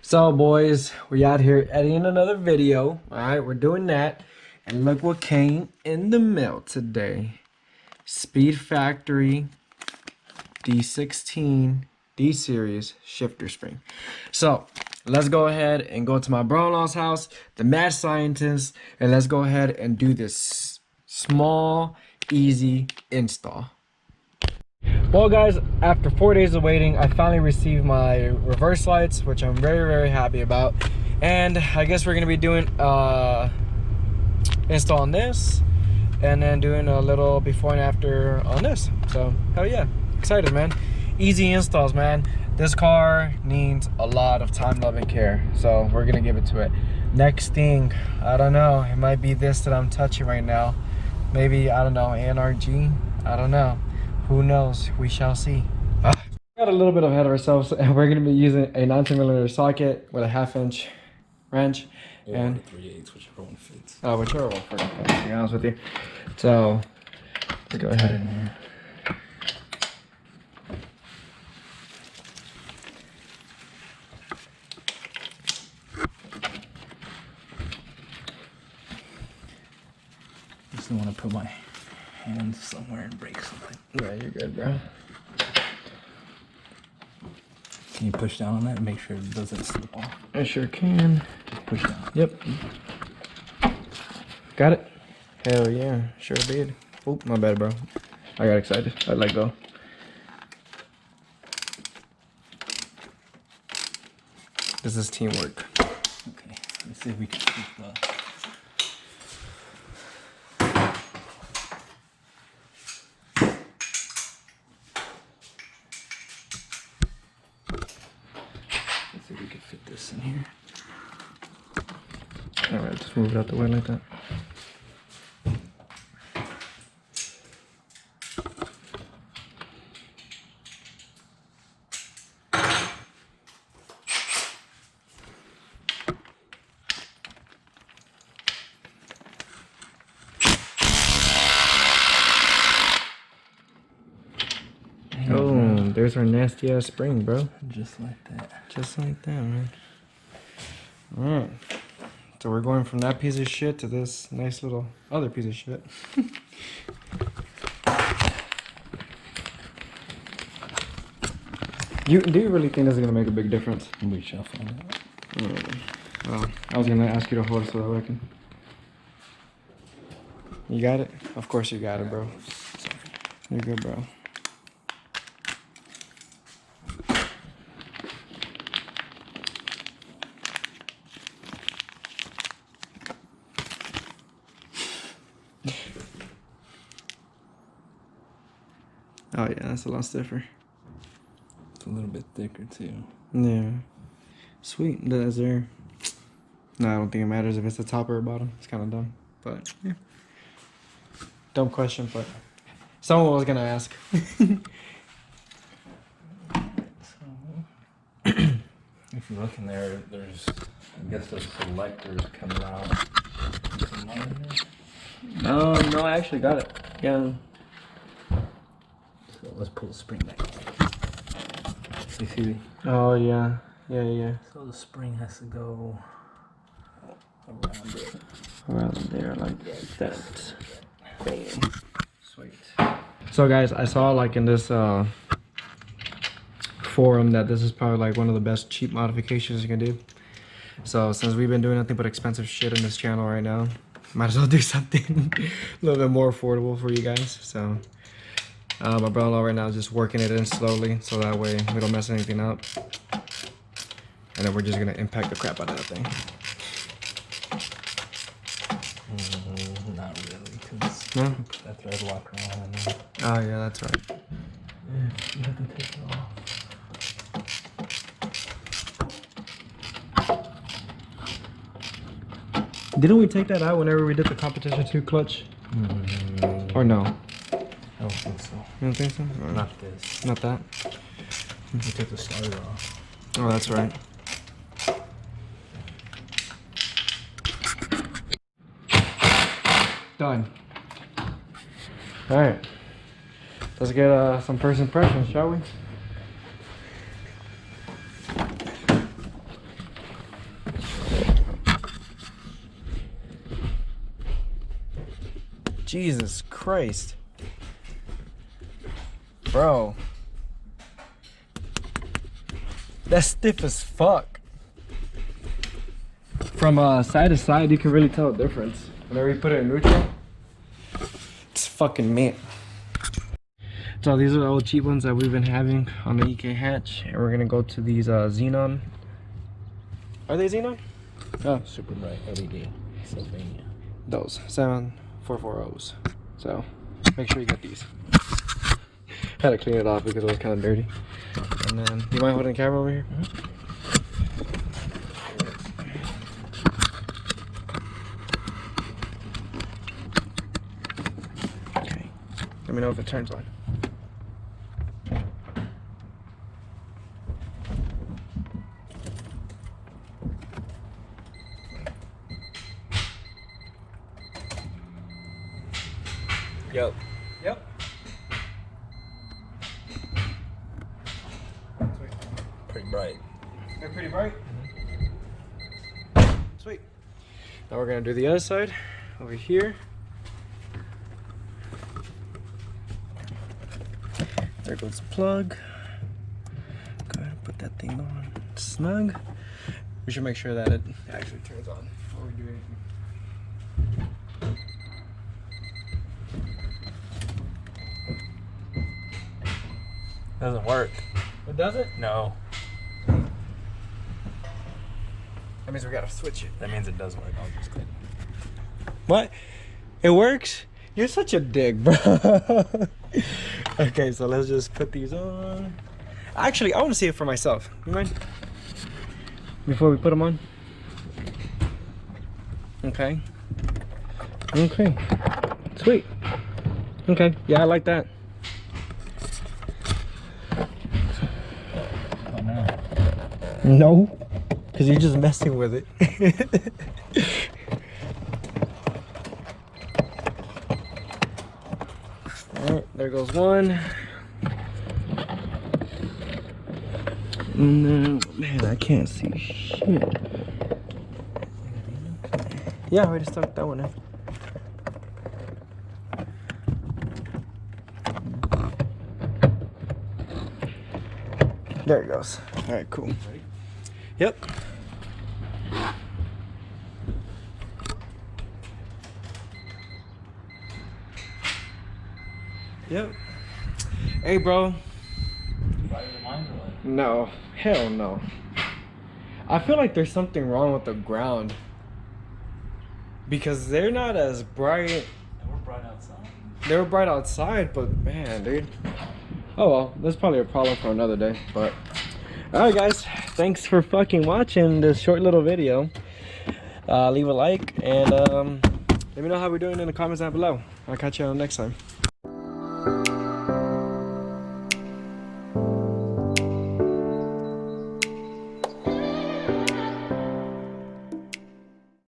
So boys, we out here editing another video. Alright, we're doing that. And look what came in the mail today. Speedfactory D16 D-Series shifter spring. So let's go ahead and go to my brother-in-law's house, the mad scientist, and let's go ahead and do this small, easy install. Well guys, after 4 days of waiting, I finally received my reverse lights, which I'm very happy about. And I guess we're gonna be doing installing this and then doing a little before and after on this. So hell yeah, excited man. Easy installs, man. This car needs a lot of time, love, and care, so we're gonna give it to it. Next thing, I don't know, it might be this that I'm touching right now. Maybe, I don't know, NRG, I don't know. Who knows? We shall see. Got a little bit ahead of ourselves, and we're going to be using a 19mm socket with a 1/2" wrench. Or and 3/8, whichever one fits. Oh, whichever one fits, to be honest with you. So, let's go ahead in here. Just don't want to put my hand somewhere and break something. Yeah, you're good, bro. Can you push down on that and make sure it doesn't slip off? I sure can. Just push down. Yep. Got it? Hell yeah, sure did. Oop, my bad, bro. I got excited. I let go. This is teamwork. Okay, let's see if we can keep the... Let's see if we can fit this in here. Alright, just move it out the way like that. Oh, there's our nasty ass spring, bro. Just like that. Just like that, man. Alright. So we're going from that piece of shit to this nice little other piece of shit. Do you really think this is gonna make a big difference? We shall find out. Well, I was gonna ask you to hold it so that I can. You got it? Of course you got it, bro. You're good, bro. Oh yeah, that's a lot stiffer. It's a little bit thicker too. Yeah. Sweet. Is there... No, I don't think it matters if it's the top or bottom. It's kind of dumb, but yeah. Dumb question, but someone was gonna ask. If you look in there, there's, I guess there's selectors coming out. No, I actually got it. Yeah. So let's pull the spring back. You see? Oh yeah. Yeah. So the spring has to go around it. Around there like that. Bam. Sweet. So guys, I saw like in this forum that this is probably like one of the best cheap modifications you can do. So since we've been doing nothing but expensive shit on this channel right now, might as well do something a little bit more affordable for you guys. So my brother-in-law right now is just working it in slowly, so that way we don't mess anything up. And then we're just gonna impact the crap out of that thing. Not really, because No? that thread locker on in there. Oh yeah, that's right. Yeah, you have to take it off. Didn't we take that out whenever we did the competition 2 clutch? Or no? I don't think so. You don't think so? Or Not this. not that? You took the starter off. Oh, that's right. Done. Alright. Let's get some first impressions, shall we? Jesus Christ. Bro. That's stiff as fuck. From side to side, you can really tell the difference. Whenever you put it in neutral, it's fucking mint. So these are the old cheap ones that we've been having on the EK hatch. And we're gonna go to these Xenon. Are they Xenon? Oh, Super bright LED. Sylvania. those 7440s. So make sure you get these. Had to clean it off because it was kind of dirty. And then, do you mind holding the camera over here? Okay. Let me know if it turns on. Yep. Yep. Pretty bright. They're pretty bright. Sweet. Now we're gonna do the other side over here. There goes the plug. Go ahead and put that thing on snug. We should make sure that it actually turns on before we do anything. Doesn't work. It doesn't? No. That means we gotta switch it. That means it does work. I'll just click. What? It works? You're such a dick, bro. Okay, so let's just put these on. Actually, I want to see it for myself. You mind? Before we put them on? Okay. Okay. Sweet. Okay. Yeah, I like that. Oh no. No. Because you're just messing with it. Alright, there goes one. And then, man, I can't see shit. Yeah, I already stuck that one in. There it goes. Alright, cool. Ready? Yep. Yep. Hey, bro. Brighter than mine or what? No. Hell no. I feel like there's something wrong with the ground. Because they're not as bright. And we're bright outside. They were bright outside, but man, dude. Oh well, that's probably a problem for another day, but. Alright guys, thanks for fucking watching this short little video. Leave a like and let me know how we're doing in the comments down below. I'll catch you on next time.